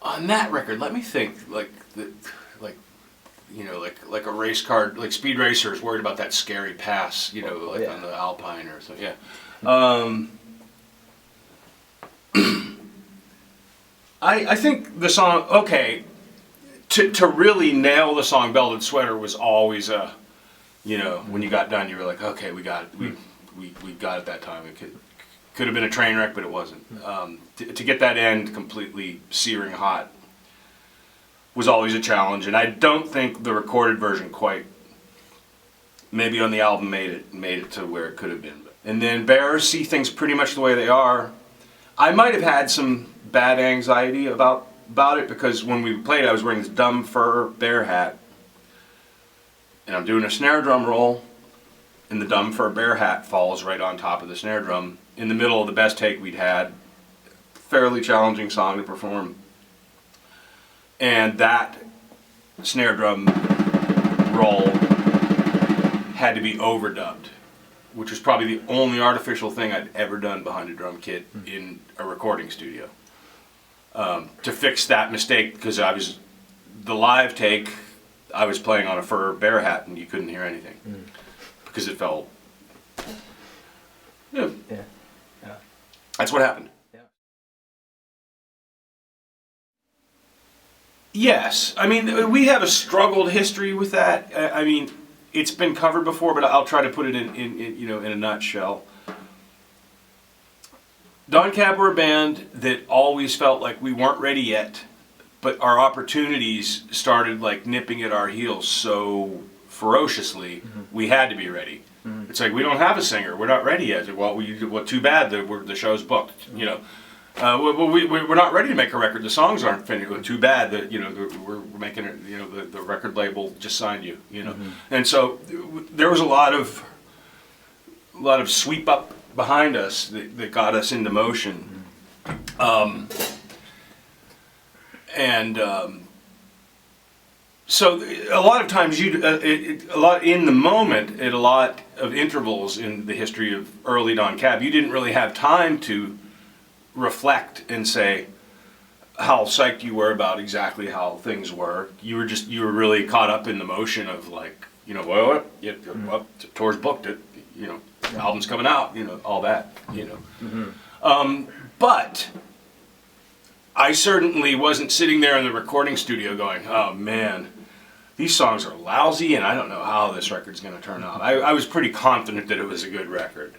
On that record, let me think. Like like a race car, like Speed Racer is worried about that scary pass, on the Alpine or something. Yeah. I think the song, okay, to really nail the song Belted Sweater was always a, when you got done, you were like, okay, we got it. We got it that time. It could have been a train wreck, but it wasn't. To get that end completely searing hot was always a challenge, and I don't think the recorded version quite, maybe on the album, made it to where it could have been. And then Bears see things pretty much the way they are. I might have had some bad anxiety about it, because when we played, I was wearing this dumb fur bear hat, and I'm doing a snare drum roll, and the dumb fur bear hat falls right on top of the snare drum in the middle of the best take we'd had. Fairly challenging song to perform. And that snare drum roll had to be overdubbed, which was probably the only artificial thing I'd ever done behind a drum kit in a recording studio. To fix that mistake, because the live take, I was playing on a fur bear hat and you couldn't hear anything because it fell. Yeah. That's what happened. Yes, I mean, we have a struggled history with that. I mean, it's been covered before, but I'll try to put it in a nutshell. Don Cab were a band that always felt like we weren't ready yet, but our opportunities started like nipping at our heels so ferociously, we had to be ready. It's like, we don't have a singer, we're not ready yet. Well, too bad the show's booked, we're not ready to make a record. The songs aren't finished. Too bad that we're making it. The record label just signed you. And so there was a lot of sweep up behind us that got us into motion. So a lot of times a lot in the moment, at a lot of intervals in the history of early Don Cab, you didn't really have time to reflect and say how psyched you were about exactly how things were. You were really caught up in the motion of like, tour's booked, album's coming out, all that, But I certainly wasn't sitting there in the recording studio going, oh man, these songs are lousy and I don't know how this record's going to turn out. I was pretty confident that it was a good record.